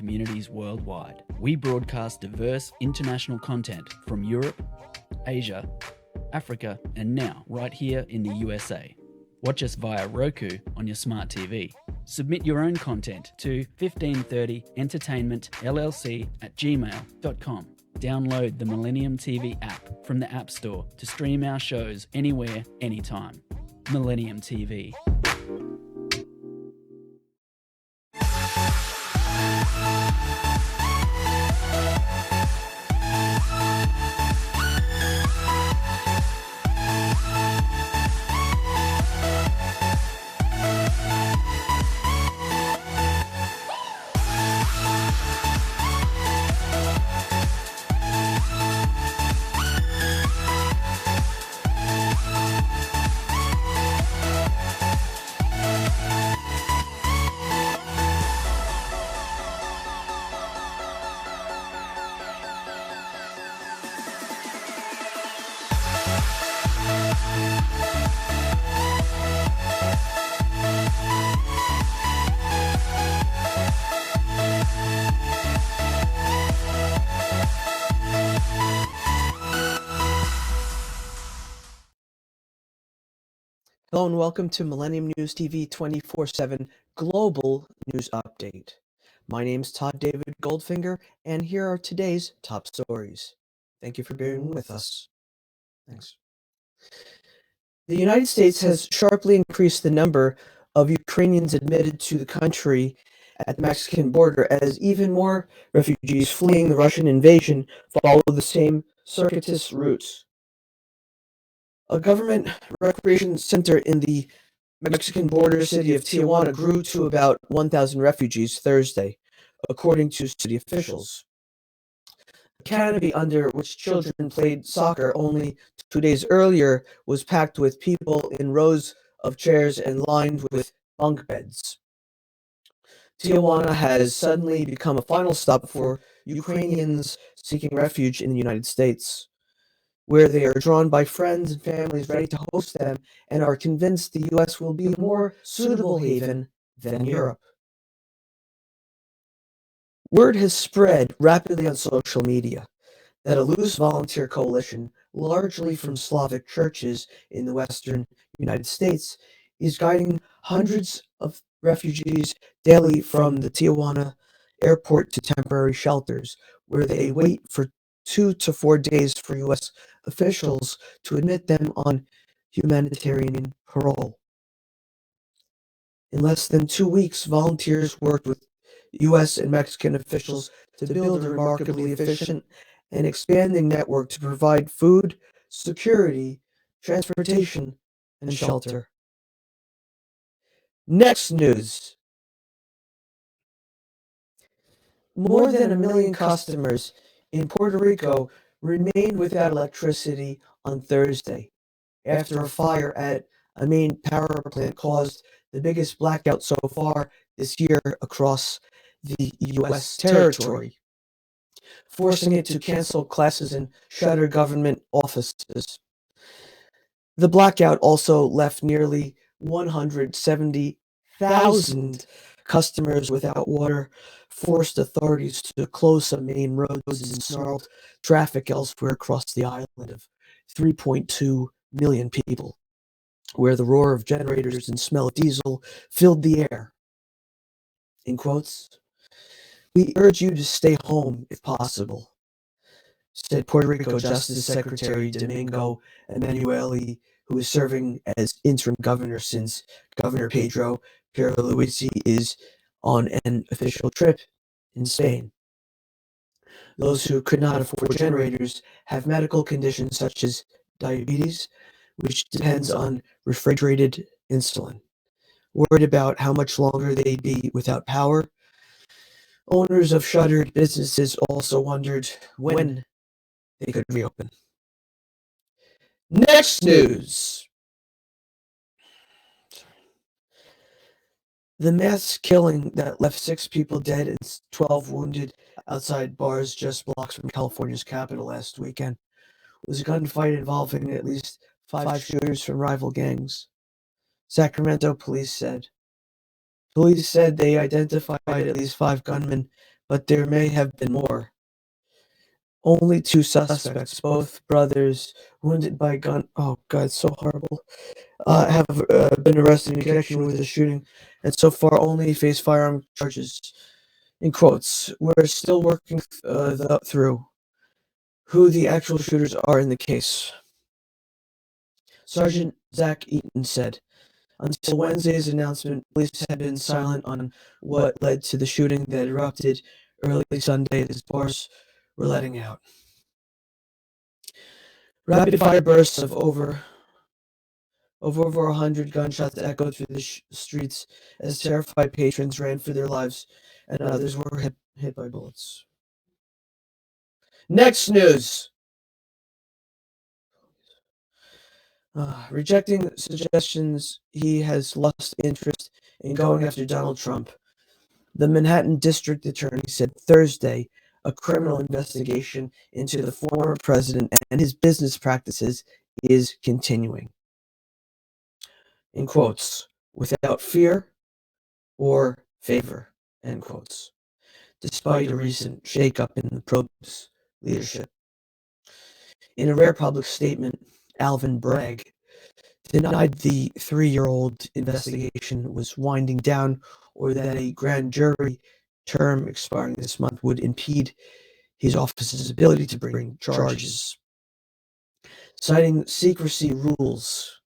communities worldwide. We broadcast diverse international content from Europe, Asia, Africa, and now right here in the USA. Watch us via Roku on your smart TV. Submit your own content to 1530entertainmentllc@gmail.com. Download the Millennium TV app from the App Store to stream our shows anywhere, anytime. Millennium TV. Hello and welcome to Millennium News TV 24/7 Global News Update. My name is Todd David Goldfinger, and here are today's top stories. Thank you for being with us. Thanks. The United States has sharply increased the number of Ukrainians admitted to the country at the Mexican border as even more refugees fleeing the Russian invasion follow the same circuitous routes. A government recreation center in the Mexican border city of Tijuana grew to about 1,000 refugees Thursday, according to city officials. The canopy under which children played soccer only 2 days earlier was packed with people in rows of chairs and lined with bunk beds. Tijuana has suddenly become a final stop for Ukrainians seeking refuge in the United States, where they are drawn by friends and families ready to host them and are convinced the U.S. will be a more suitable haven than Europe. Word has spread rapidly on social media that a loose volunteer coalition, largely from Slavic churches in the western United States, is guiding hundreds of refugees daily from the Tijuana airport to temporary shelters, where they wait for 2 to 4 days for U.S. officials to admit them on humanitarian parole. In less than 2 weeks, volunteers worked with U.S. and Mexican officials to build a remarkably efficient and expanding network to provide food, security, transportation, and shelter. Next news. More than 1 million customers in Puerto Rico remained without electricity on Thursday after a fire at a main power plant caused the biggest blackout so far this year across the U.S. territory, forcing it to cancel classes and shutter government offices. The blackout also left nearly 170,000 customers without water, forced authorities to close some main roads, and snarled traffic elsewhere across the island of 3.2 million people, where the roar of generators and smell of diesel filled the air. In quotes, "We urge you to stay home if possible," said Puerto Rico Justice Secretary Domingo Emanuele, who is serving as interim governor since Governor Pedro Pierluisi is on an official trip in Spain. Those who could not afford generators have medical conditions such as diabetes, which depends on refrigerated insulin. Worried about how much longer they'd be without power, owners of shuttered businesses also wondered when they could reopen. Next news. The mass killing that left 6 people dead and 12 wounded outside bars just blocks from California's capital last weekend was a gunfight involving at least 5 shooters from rival gangs, Sacramento police said. Police said they identified at least 5 gunmen, but there may have been more. Only 2 suspects, both brothers, wounded by gun. Oh God, so horrible. Have been arrested in connection with the shooting, and so far only face firearm charges. In quotes, we're still working through who the actual shooters are in the case. Sergeant Zach Eaton said. Until Wednesday's announcement, police had been silent on what led to the shooting that erupted early Sunday as bars were letting out. Rapid-fire bursts of over 100 gunshots echoed through the streets as terrified patrons ran for their lives and others were hit by bullets. Next news. Rejecting suggestions he has lost interest in going after Donald Trump. The Manhattan District Attorney said Thursday a criminal investigation into the former president and his business practices is continuing. In quotes, without fear or favor, end quotes, despite a recent shakeup in the probe's leadership. In a rare public statement, Alvin Bragg denied the 3-year-old investigation was winding down or that a grand jury term expiring this month would impede his office's ability to bring charges. Citing secrecy rules,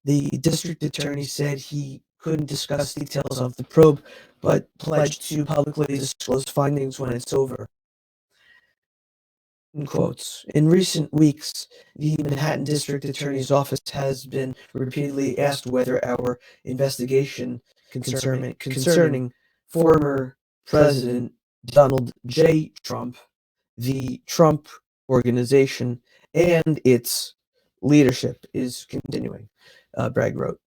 the district attorney said he couldn't discuss details of the probe, but pledged to publicly disclose findings when it's over. In quotes, in recent weeks, the Manhattan District Attorney's Office has been repeatedly asked whether our investigation concerning former President Donald J. Trump, the Trump Organization, and its leadership is continuing, Bragg wrote.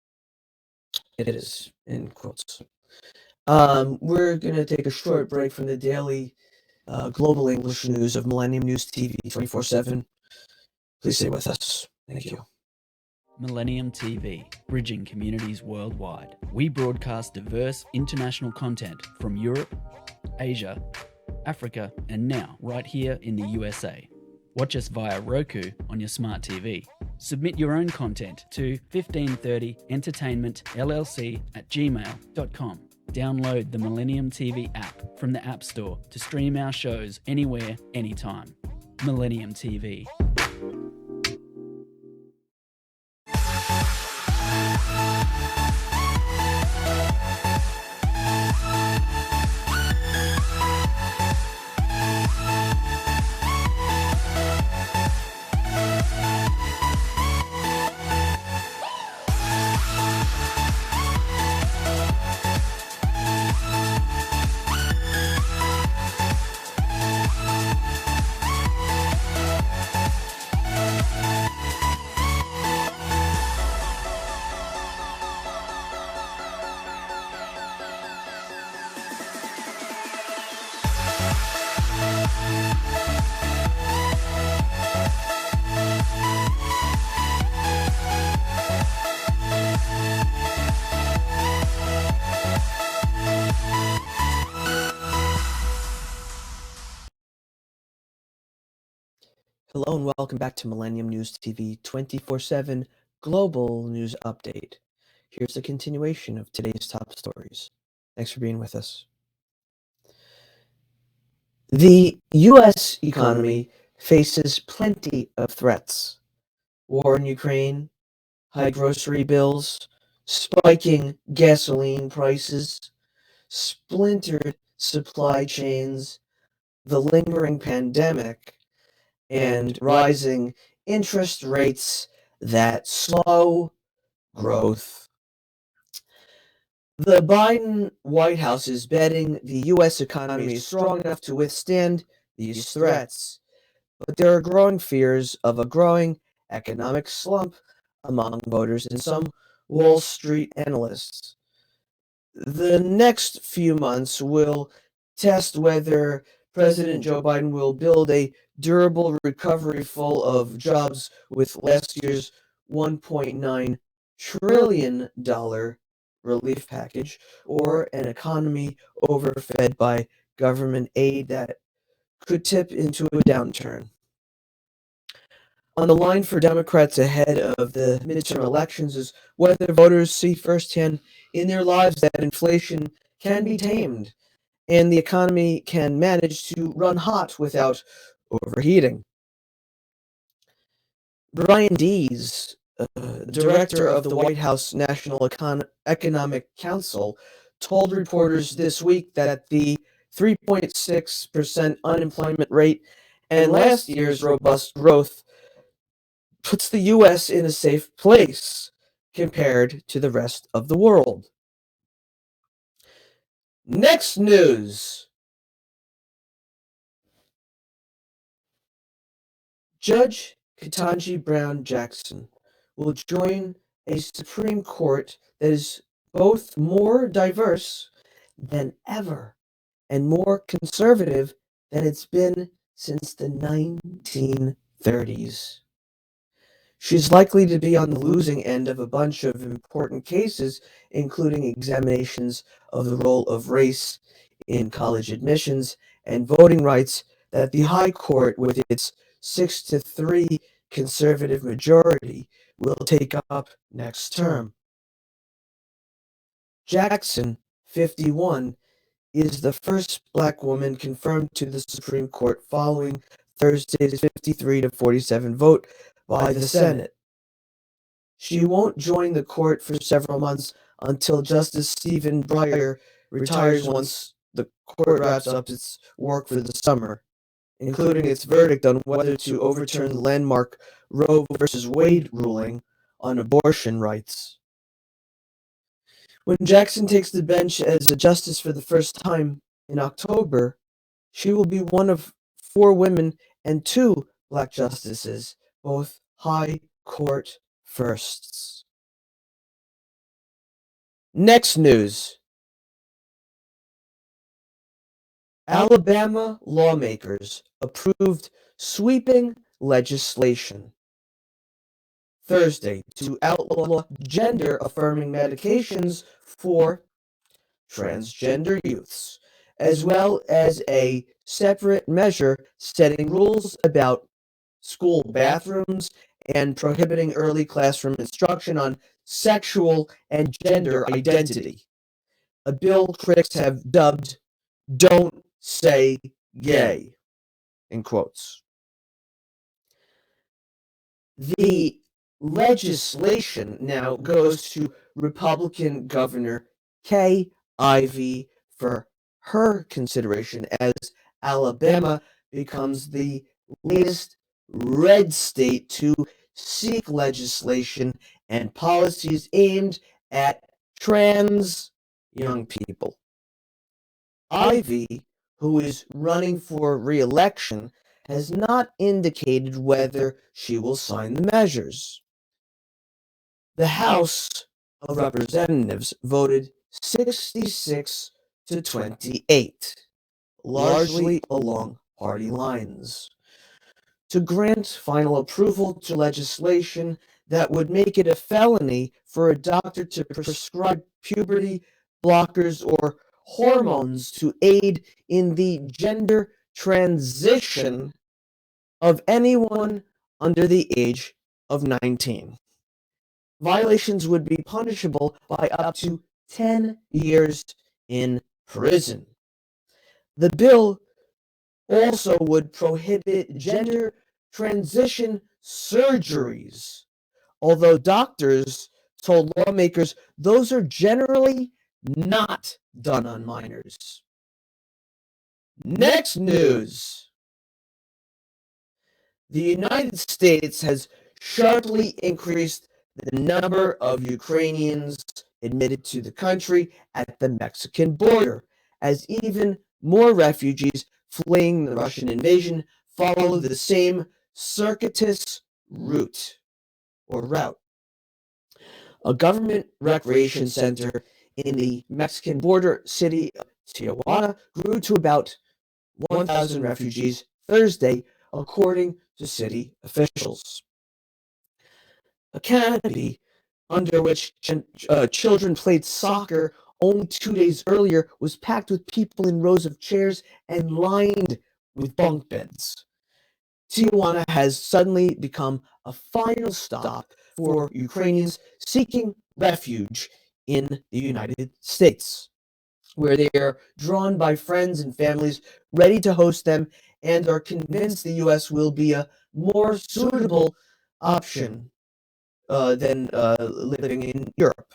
It is, in quotes. We're going to take a short break from the daily global English news of Millennium News TV 24/7. Please stay with us. Thank you. Millennium TV, bridging communities worldwide. We broadcast diverse international content from Europe, Asia, Africa, and now right here in the USA. Watch us via Roku on your smart TV. Submit your own content to 1530entertainmentllc@gmail.com. Download the Millennium TV app from the App Store to stream our shows anywhere, anytime. Millennium TV. Hello and welcome back to Millennium News TV 24/7 Global News Update. Here's a continuation of today's top stories. Thanks for being with us. The U.S. economy faces plenty of threats. War in Ukraine, high grocery bills, spiking gasoline prices, splintered supply chains, the lingering pandemic, and rising interest rates that slow growth. The Biden White House is betting the U.S. economy is strong enough to withstand these threats, but there are growing fears of a growing economic slump among voters and some Wall Street analysts. The next few months will test whether President Joe Biden will build a durable recovery full of jobs with last year's $1.9 trillion relief package, or an economy overfed by government aid that could tip into a downturn. On the line for Democrats ahead of the midterm elections is whether voters see firsthand in their lives that inflation can be tamed and the economy can manage to run hot without overheating. Brian Dees, director of the White House National Economic Council, told reporters this week that the 3.6% unemployment rate and last year's robust growth puts the U.S. in a safe place compared to the rest of the world. Next news. Judge Ketanji Brown Jackson will join a Supreme Court that is both more diverse than ever and more conservative than it's been since the 1930s. She's likely to be on the losing end of a bunch of important cases, including examinations of the role of race in college admissions and voting rights that the High Court, with its 6-3 conservative majority, will take up next term. Jackson, 51, is the first black woman confirmed to the Supreme Court following Thursday's 53-47 vote by the Senate. She won't join the court for several months until Justice Stephen Breyer retires once the court wraps up its work for the summer, including its verdict on whether to overturn the landmark Roe v. Wade ruling on abortion rights. When Jackson takes the bench as a justice for the first time in October, she will be one of 4 women and 2 black justices, both high court firsts. Next news. Alabama lawmakers approved sweeping legislation Thursday to outlaw gender-affirming medications for transgender youths, as well as a separate measure setting rules about school bathrooms and prohibiting early classroom instruction on sexual and gender identity. A bill critics have dubbed "Don't Say Gay," in quotes. The legislation now goes to Republican Governor Kay Ivey for her consideration as Alabama becomes the latest red state to seek legislation and policies aimed at trans young people. Ivey, who is running for re-election, has not indicated whether she will sign the measures. The House of Representatives voted 66-28, largely along party lines, to grant final approval to legislation that would make it a felony for a doctor to prescribe puberty blockers or hormones to aid in the gender transition of anyone under the age of 19. Violations would be punishable by up to 10 years in prison. The bill also would prohibit gender transition surgeries, although doctors told lawmakers those are generally not done on minors. Next news. The United States has sharply increased the number of Ukrainians admitted to the country at the Mexican border, as even more refugees fleeing the Russian invasion follow the same circuitous route. A government recreation center in the Mexican border city of Tijuana grew to about 1,000 refugees Thursday, according to city officials. A canopy under which children played soccer only 2 days earlier was packed with people in rows of chairs and lined with bunk beds. Tijuana has suddenly become a final stop for Ukrainians seeking refuge in the United States, where they are drawn by friends and families ready to host them and are convinced the U.S. will be a more suitable option than living in Europe.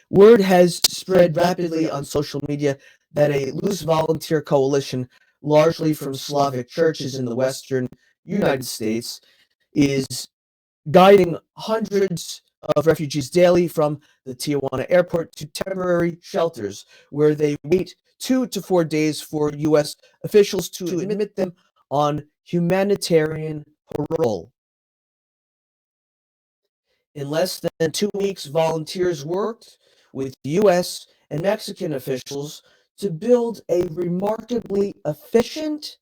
Word has spread rapidly on social media that a loose volunteer coalition, largely from Slavic churches in the Western United States, is guiding hundreds of refugees daily from the Tijuana airport to temporary shelters, where they wait 2 to 4 days for U.S. officials to admit them on humanitarian parole. In less than 2 weeks, volunteers worked with U.S. and Mexican officials to build a remarkably efficient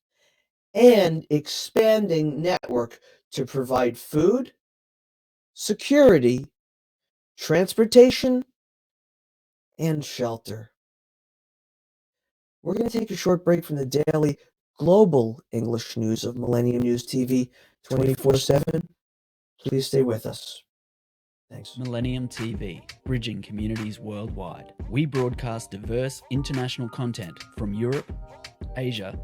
and expanding network to provide food, security, transportation, and shelter. We're going to take a short break from the daily global English news of Millennium News TV 24/7. Please stay with us. Thanks. Millennium TV, bridging communities worldwide. We broadcast diverse international content from Europe, Asia,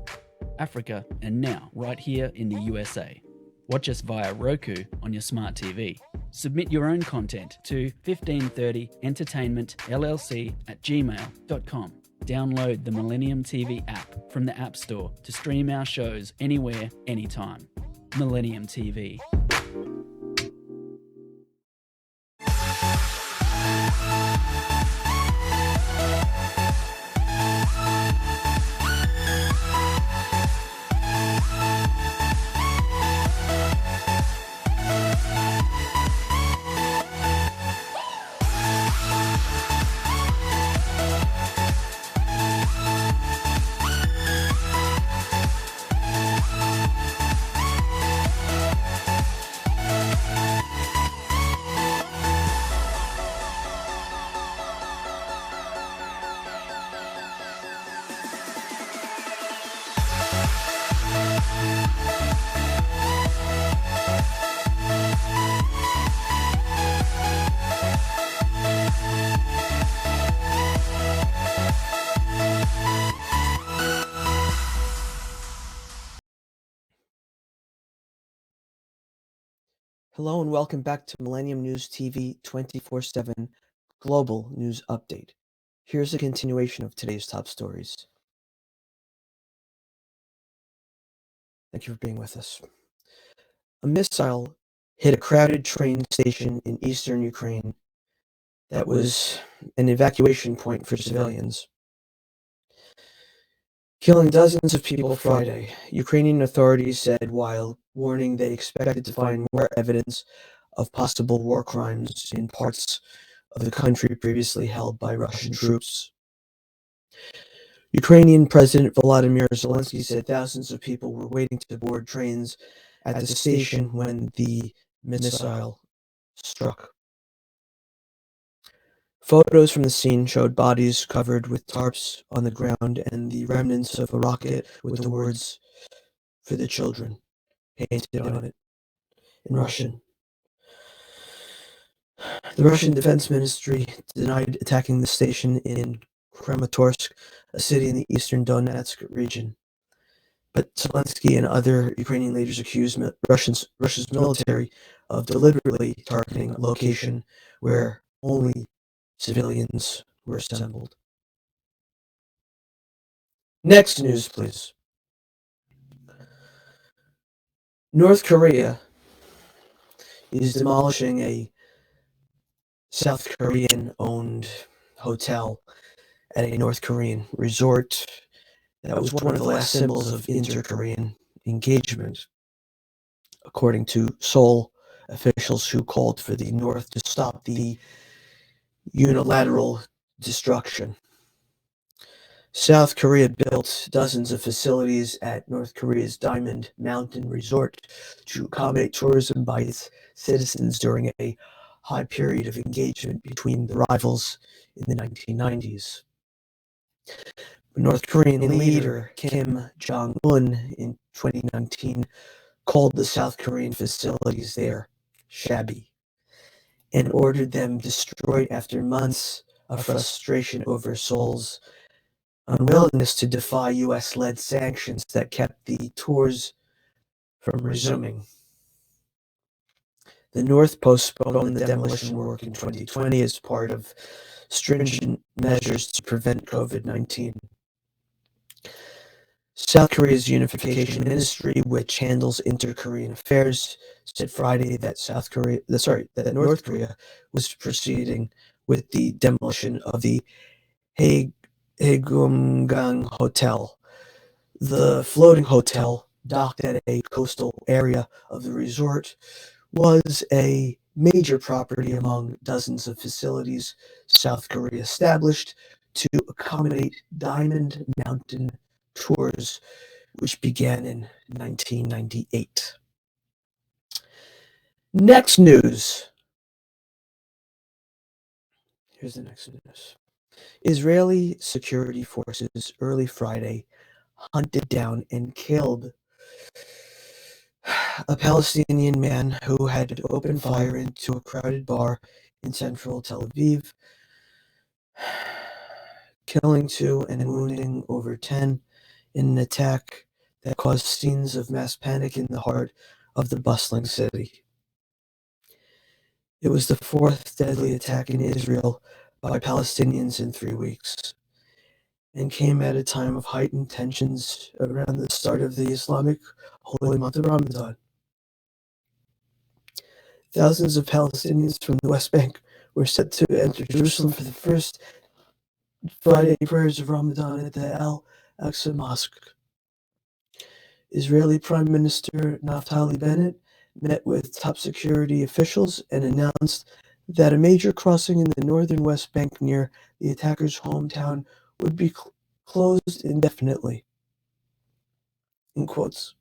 Africa, and now right here in the USA. Watch us via Roku on your smart TV. Submit your own content to 1530entertainmentllc@gmail.com. Download the Millennium TV app from the App Store to stream our shows anywhere, anytime. Millennium TV. Hello and welcome back to Millennium News TV 24/7 Global News Update. Here's a continuation of today's top stories. Thank you for being with us. A missile hit a crowded train station in eastern Ukraine that was an evacuation point for civilians, killing dozens of people Friday, Ukrainian authorities said, while warning they expected to find more evidence of possible war crimes in parts of the country previously held by Russian troops. Ukrainian President Volodymyr Zelensky said thousands of people were waiting to board trains at the station when the missile struck. Photos from the scene showed bodies covered with tarps on the ground and the remnants of a rocket with the words "For the children" painted on it in Russian. The Russian Defense Ministry denied attacking the station in Kramatorsk, a city in the eastern Donetsk region. But Zelensky and other Ukrainian leaders accused Russia's military of deliberately targeting a location where only civilians were assembled. Next news, please. North Korea is demolishing a South Korean-owned hotel at a North Korean resort that was one of the last symbols of inter-Korean engagement, according to Seoul officials who called for the North to stop the unilateral destruction. South Korea built dozens of facilities at North Korea's Diamond Mountain Resort to accommodate tourism by its citizens during a high period of engagement between the rivals in the 1990s. North Korean leader Kim Jong-un in 2019 called the South Korean facilities there shabby and ordered them destroyed after months of frustration over Seoul's unwillingness to defy US-led sanctions that kept the tours from resuming. The North postponed the demolition work in 2020 as part of stringent measures to prevent COVID-19. South Korea's Unification Ministry, which handles inter-Korean affairs, said Friday that North Korea was proceeding with the demolition of the Haegumgang Hotel. The floating hotel, docked at a coastal area of the resort, was a major property among dozens of facilities South Korea established to accommodate Diamond Mountain tours, which began in 1998. Next news. Here's the next news. Israeli security forces early Friday hunted down and killed a Palestinian man who had opened fire into a crowded bar in central Tel Aviv, killing 2 and wounding over 10 in an attack that caused scenes of mass panic in the heart of the bustling city. It was the 4th deadly attack in Israel by Palestinians in 3 weeks, and came at a time of heightened tensions around the start of the Islamic holy month of Ramadan. Thousands of Palestinians from the West Bank were set to enter Jerusalem for the first Friday prayers of Ramadan at the Al-Aqsa Mosque. Israeli Prime Minister Naftali Bennett met with top security officials and announced that a major crossing in the northern West Bank near the attacker's hometown would be closed indefinitely. In quotes.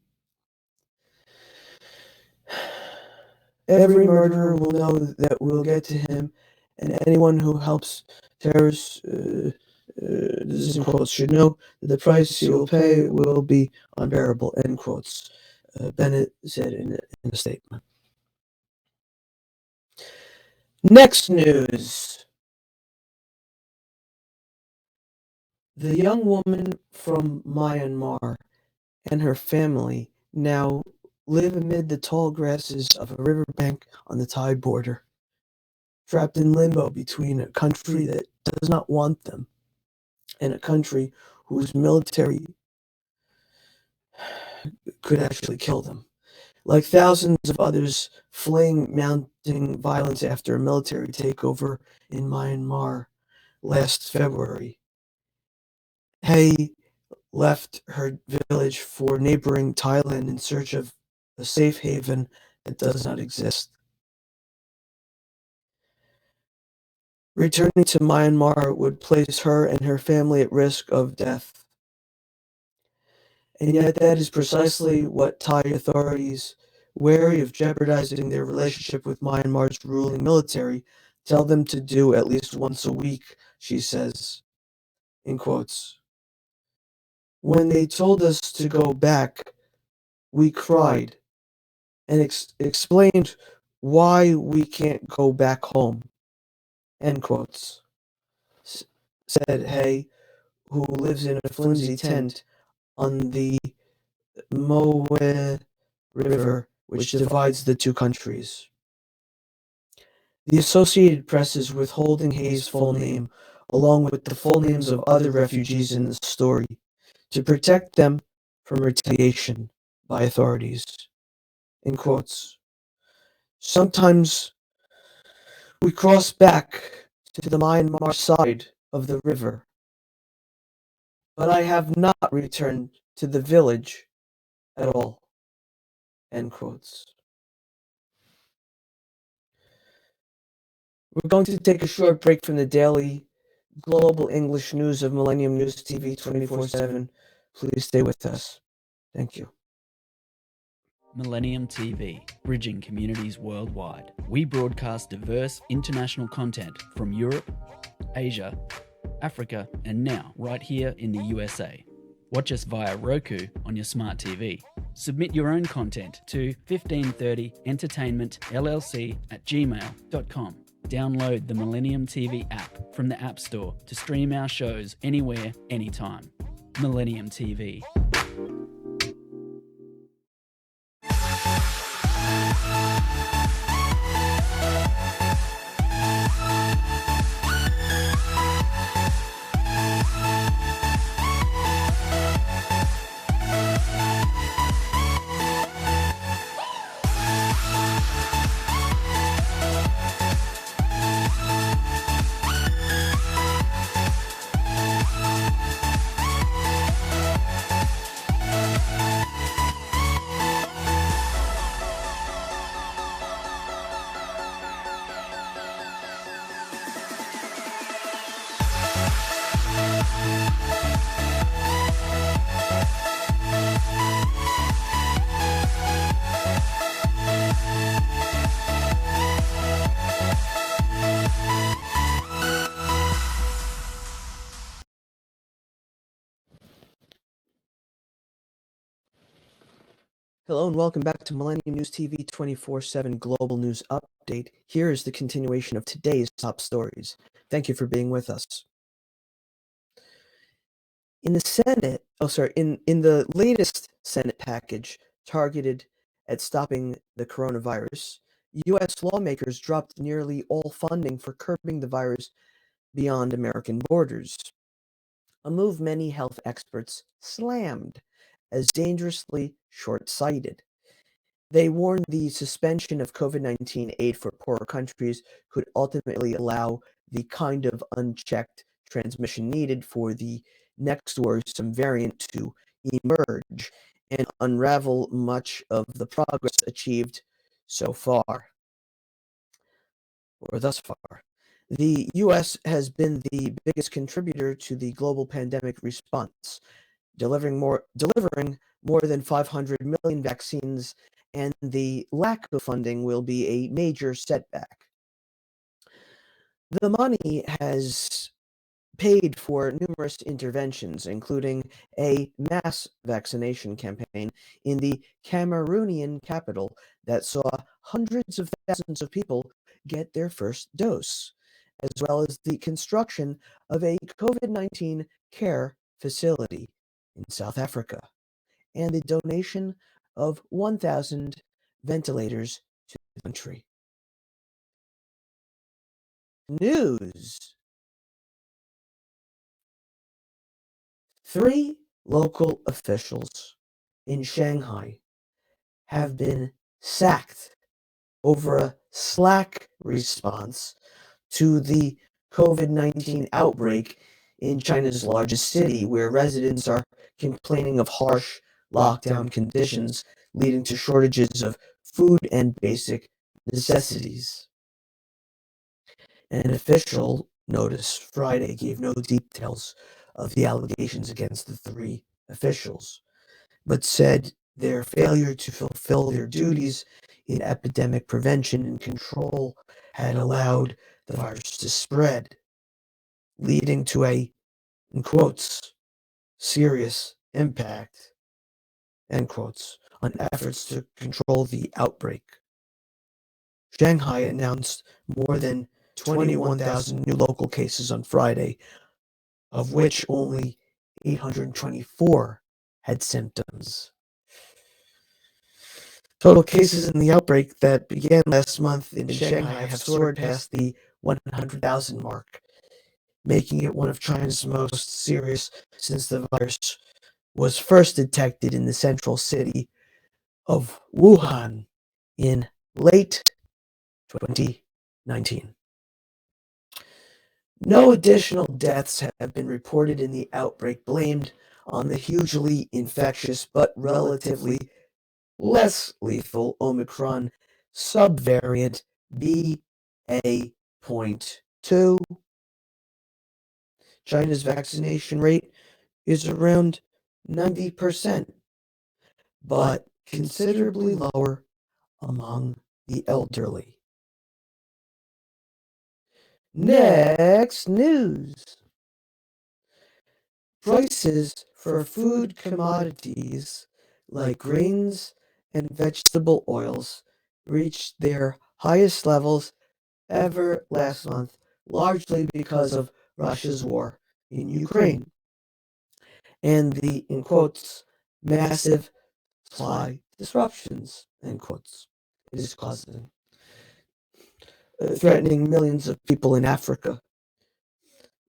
Every murderer will know that we'll get to him, and anyone who helps terrorists, this is in quotes, should know that the price he will pay will be unbearable, end quotes, Bennett said in a statement. Next news. The young woman from Myanmar and her family now live amid the tall grasses of a riverbank on the Thai border, trapped in limbo between a country that does not want them and a country whose military could actually kill them. Like thousands of others fleeing mounting violence after a military takeover in Myanmar last February, Hay left her village for neighboring Thailand in search of a safe haven that does not exist. Returning to Myanmar would place her and her family at risk of death. And yet that is precisely what Thai authorities, wary of jeopardizing their relationship with Myanmar's ruling military, tell them to do at least once a week, she says, in quotes. When they told us to go back, we cried and explained why we can't go back home, end quotes, said Hay, who lives in a flimsy tent on the Moe River, which divides the two countries. The Associated Press is withholding Hay's full name, along with the full names of other refugees in the story, to protect them from retaliation by authorities. In quotes. Sometimes we cross back to the Myanmar side of the river, but I have not returned to the village at all. End quotes. We're going to take a short break from the daily global English news of Millennium News TV 24/7. Please stay with us. Thank you. Millennium TV, bridging communities worldwide. We broadcast diverse international content from Europe, Asia, Africa, and now right here in the USA. Watch us via Roku on your smart TV. Submit your own content to 1530entertainmentllc@gmail.com. Download the Millennium TV app from the App Store to stream our shows anywhere, anytime. Millennium TV. Hello and welcome back to Millennium News TV 24/7 Global News Update. Here is the continuation of today's top stories. Thank you for being with us. In the latest Senate package targeted at stopping the coronavirus, U.S. lawmakers dropped nearly all funding for curbing the virus beyond American borders, a move many health experts slammed as dangerously short-sighted. They warned the suspension of COVID-19 aid for poorer countries could ultimately allow the kind of unchecked transmission needed for the next worrisome variant to emerge and unravel much of the progress achieved so far, or thus far. The U.S. has been the biggest contributor to the global pandemic response, delivering more than 500 million vaccines, and the lack of funding will be a major setback. The money has paid for numerous interventions, including a mass vaccination campaign in the Cameroonian capital that saw hundreds of thousands of people get their first dose, as well as the construction of a COVID-19 care facility in South Africa, and the donation of 1,000 ventilators to the country. News. 3 local officials in Shanghai have been sacked over a slack response to the COVID-19 outbreak in China's largest city, where residents are complaining of harsh lockdown conditions leading to shortages of food and basic necessities. An official notice Friday gave no details of the allegations against the 3 officials, but said their failure to fulfill their duties in epidemic prevention and control had allowed the virus to spread, leading to a, in quotes, serious impact, end quotes, on efforts to control the outbreak. Shanghai announced more than 21,000 new local cases on Friday, of which only 824 had symptoms. Total cases in the outbreak that began last month in Shanghai have soared past the 100,000 mark, making it one of China's most serious since the virus was first detected in the central city of Wuhan in late 2019. No additional deaths have been reported in the outbreak, blamed on the hugely infectious but relatively less lethal Omicron subvariant BA.2. China's vaccination rate is around 90%, but considerably lower among the elderly. Next news. Prices for food commodities like grains and vegetable oils reached their highest levels ever last month, largely because of Russia's war in Ukraine and the, in quotes, massive supply disruptions, end quotes, it is causing, threatening millions of people in Africa,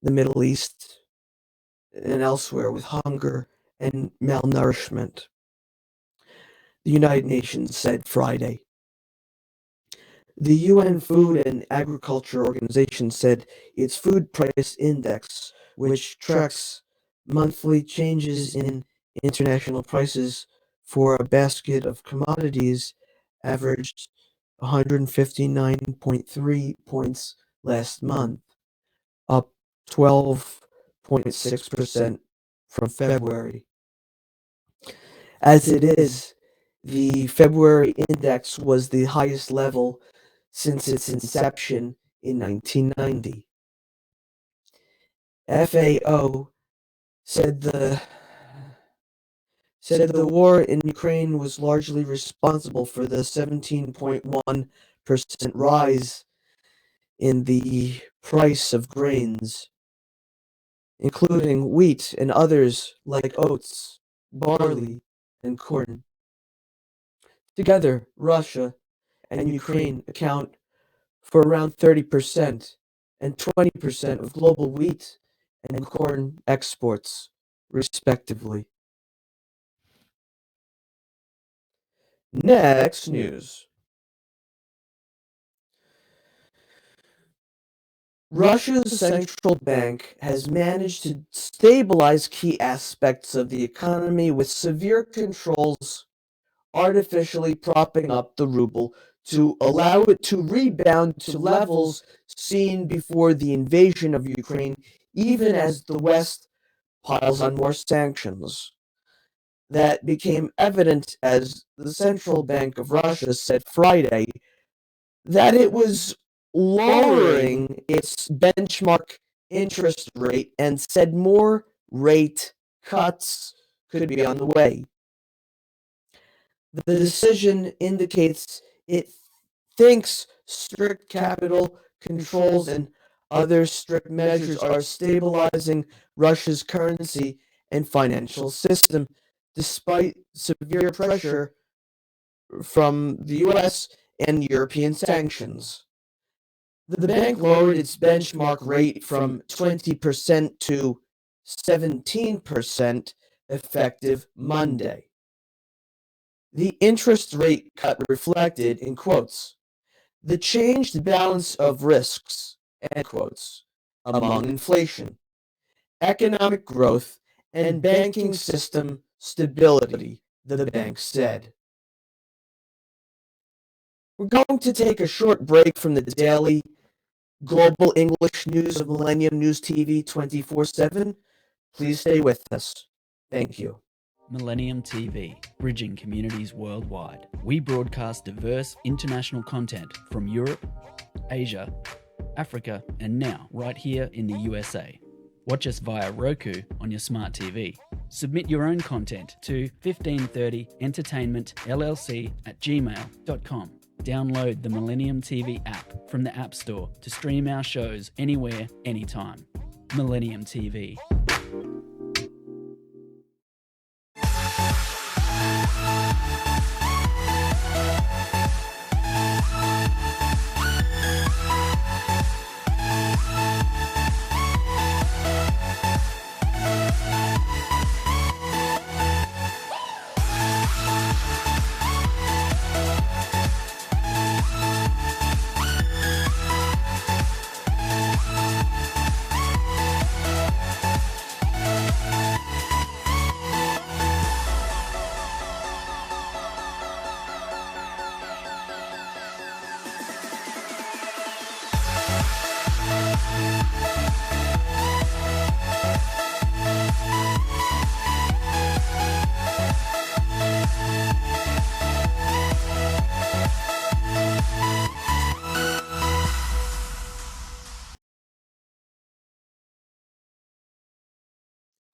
the Middle East, and elsewhere with hunger and malnourishment. The United Nations said Friday. The UN Food and Agriculture Organization said its food price index, which tracks monthly changes in international prices for a basket of commodities, averaged 159.3 points last month, up 12.6% from February. As it is, the February index was the highest level since its inception in 1990. FAO said the war in Ukraine was largely responsible for the 17.1% rise in the price of grains, including wheat and others like oats, barley, and corn. Together, Russia and Ukraine account for around 30% and 20% of global wheat and corn exports, respectively. Next news. Russia's central bank has managed to stabilize key aspects of the economy with severe controls artificially propping up the ruble to allow it to rebound to levels seen before the invasion of Ukraine, even as the West piles on more sanctions. That became evident as the Central Bank of Russia said Friday that it was lowering its benchmark interest rate and said more rate cuts could be on the way. The decision indicates it thinks strict capital controls and other strict measures are stabilizing Russia's currency and financial system, despite severe pressure from the US and European sanctions. The bank lowered its benchmark rate from 20% to 17% effective Monday. The interest rate cut reflected, in quotes, the changed balance of risks, end quotes, among inflation, economic growth, and banking system stability, the bank said. We're going to take a short break from the daily global English news of Millennium News TV 24/7. Please stay with us. Thank you. Millennium TV, bridging communities worldwide. We broadcast diverse international content from Europe, Asia, Africa, and now right here in the USA. Watch us via Roku on your smart TV. Submit your own content to 1530entertainmentllc@gmail.com. Download the Millennium TV app from the App Store to stream our shows anywhere, anytime. Millennium TV.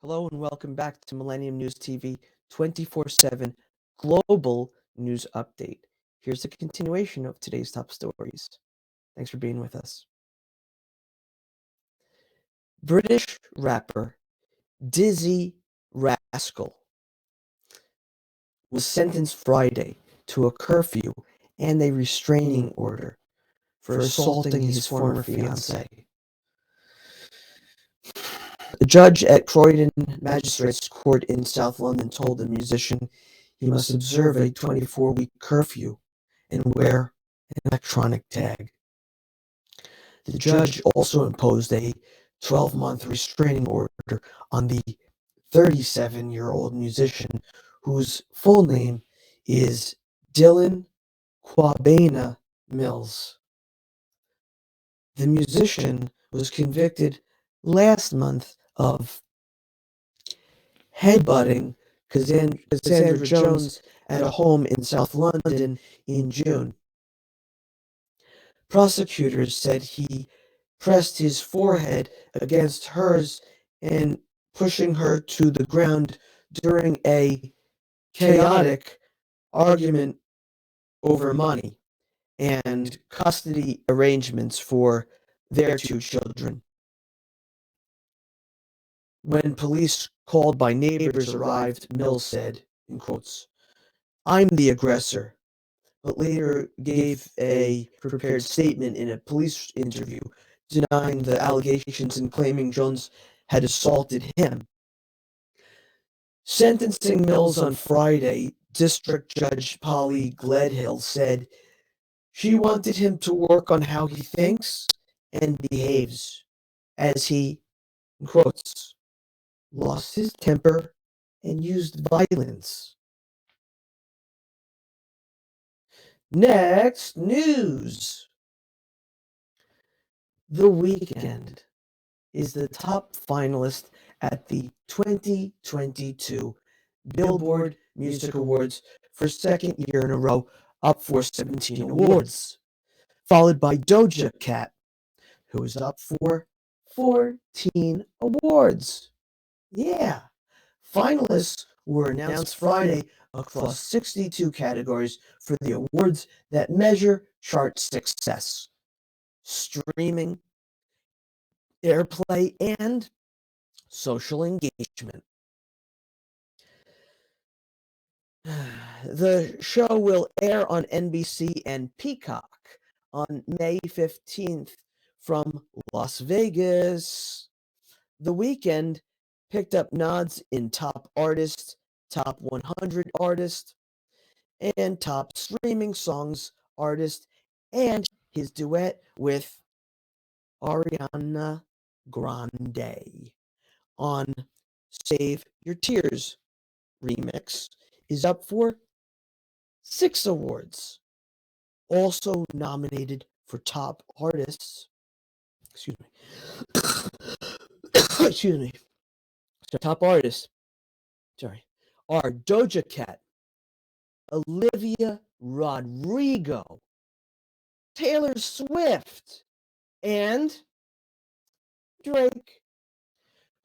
Hello and welcome back to Millennium News TV 24/7 Global News Update. Here's a continuation of today's top stories. Thanks for being with us. British rapper Dizzy Rascal was sentenced Friday to a curfew and a restraining order for assaulting his former fiancée. The judge at Croydon Magistrates Court in South London told the musician he must observe a 24-week curfew and wear an electronic tag. The judge also imposed a 12-month restraining order on the 37-year-old musician, whose full name is Dylan Kwabena Mills. The musician was convicted last month of headbutting Cassandra Jones at a home in South London in June. Prosecutors said he pressed his forehead against hers and pushing her to the ground during a chaotic argument over money and custody arrangements for their two children. When police called by neighbors arrived, Mills said, in quotes, "I'm the aggressor," but later gave a prepared statement in a police interview denying the allegations and claiming Jones had assaulted him. Sentencing Mills on Friday, District Judge Polly Gledhill said she wanted him to work on how he thinks and behaves, as he, in quotes, lost his temper and used violence. Next news. The Weeknd is the top finalist at the 2022 Billboard Music Awards for second year in a row, up for 17 awards, followed by Doja Cat, who is up for 14 awards. Yeah. Finalists were announced Friday across 62 categories for the awards that measure chart success: streaming, airplay, and social engagement. The show will air on NBC and Peacock on May 15th from Las Vegas. The Weeknd picked up nods in Top Artist, Top 100 Artist, and Top Streaming Songs Artist, and his duet with Ariana Grande on Save Your Tears remix is up for 6 awards. Also nominated for Top Artists, excuse me, excuse me, so Top Artists, are Doja Cat, Olivia Rodrigo, Taylor Swift, and Drake,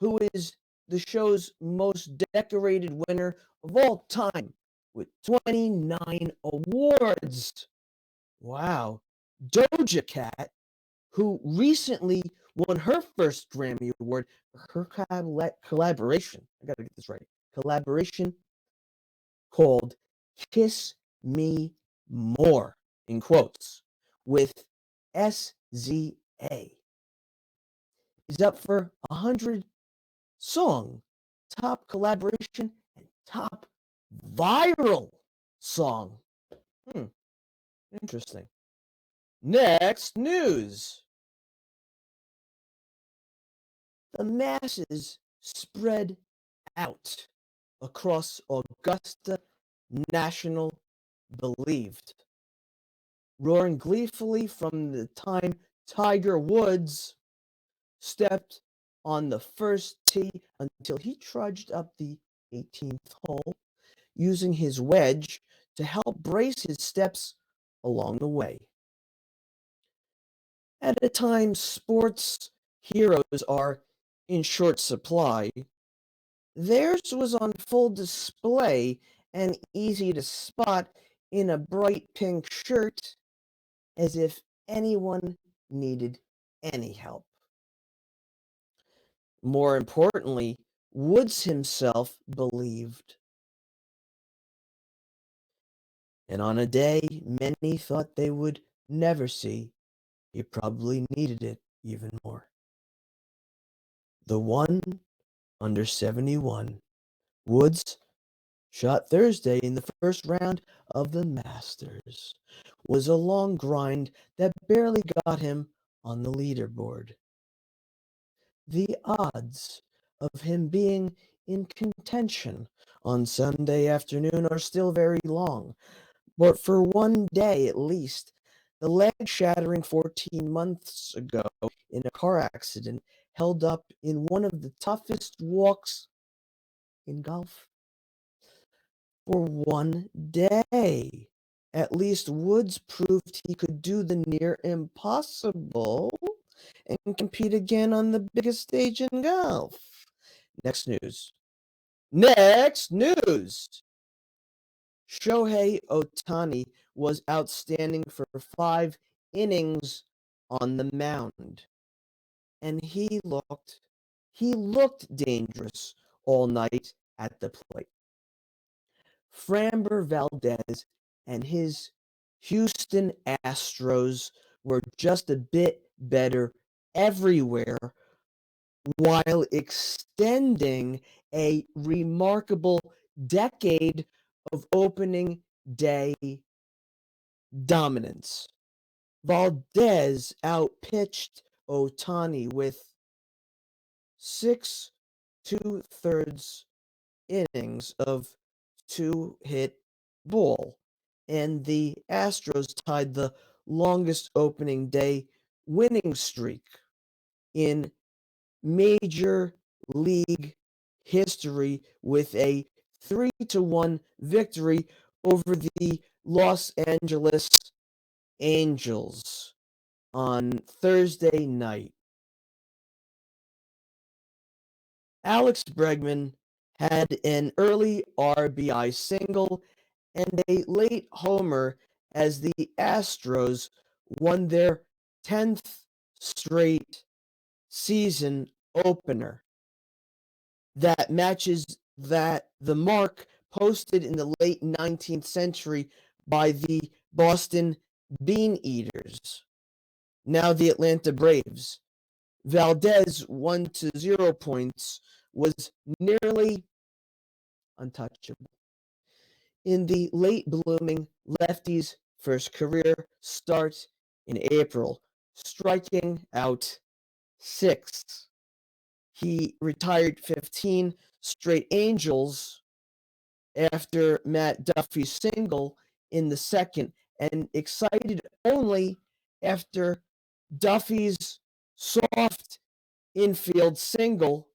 who is the show's most decorated winner of all time with 29 awards. Wow. Doja Cat, who recently won her first Grammy Award for her collaboration. I gotta get this right. Collaboration called Kiss Me More, in quotes, with SZA, is up for 100 song, top collaboration, and top viral song. Interesting. Next news. The masses spread out across Augusta National believed, roaring gleefully from the time Tiger Woods stepped on the first tee until he trudged up the 18th hole, using his wedge to help brace his steps along the way. At a time sports heroes are in short supply, Theirs was on full display and easy to spot in a bright pink shirt, as if anyone needed any help. More importantly, Woods himself believed. And on a day many thought they would never see, he probably needed it even more. The one under 71, Woods, shot Thursday in the first round of the Masters, was a long grind that barely got him on the leaderboard. The odds of him being in contention on Sunday afternoon are still very long, but for one day at least, the leg shattering 14 months ago in a car accident held up in one of the toughest walks in golf. For one day, at least Woods proved he could do the near impossible and compete again on the biggest stage in golf. Next news. Next news! Shohei Ohtani was outstanding for 5 innings on the mound, and he looked dangerous all night at the plate. Framber Valdez and his Houston Astros were just a bit better everywhere while extending a remarkable decade of opening day dominance. Valdez outpitched Ohtani with 6 2/3 innings of two-hit ball, and the Astros tied the longest opening day winning streak in Major League history with a 3-1 victory over the Los Angeles Angels on Thursday night. Alex Bregman had an early RBI single and a late homer as the Astros won their 10th straight season opener. That matches the mark posted in the late 19th century by the Boston Bean Eaters, now the Atlanta Braves. Valdez 1-0 points was nearly untouchable. In the late blooming lefty's first career start in April, striking out 6. He retired 15 straight Angels after Matt Duffy's single in the second, and excited only after Duffy's soft infield single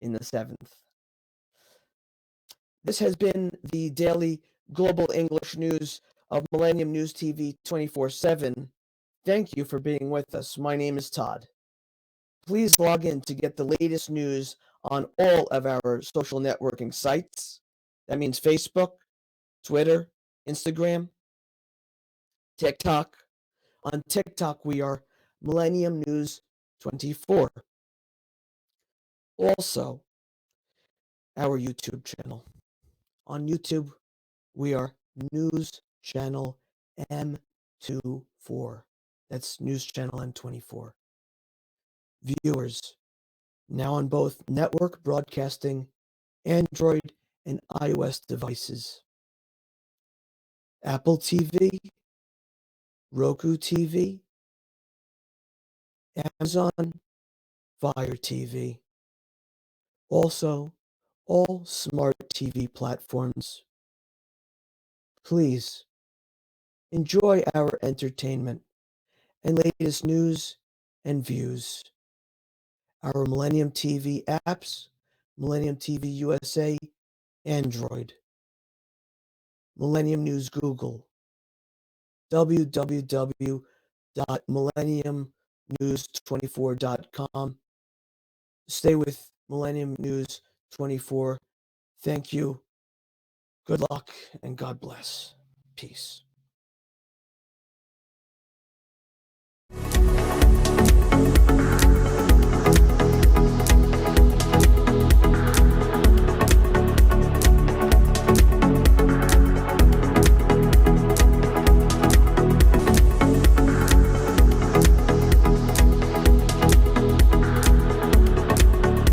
in the 7th. This has been the daily global English news of Millennium News TV 24/7. Thank you for being with us. My name is Todd. Please log in to get the latest news on all of our social networking sites. That means Facebook, Twitter, Instagram, TikTok. On TikTok, we are Millennium News 24. Also, our YouTube channel. On YouTube, we are News Channel M24. That's News Channel M24. Viewers, now on both network broadcasting, Android and iOS devices. Apple TV, Roku TV, Amazon Fire TV. Also, all smart TV platforms. Please enjoy our entertainment and latest news and views. Our Millennium TV apps, Millennium TV USA, Android, Millennium News Google, www.millenniumnews24.com. Stay with Millennium News 24. Thank you. Good luck and God bless. Peace.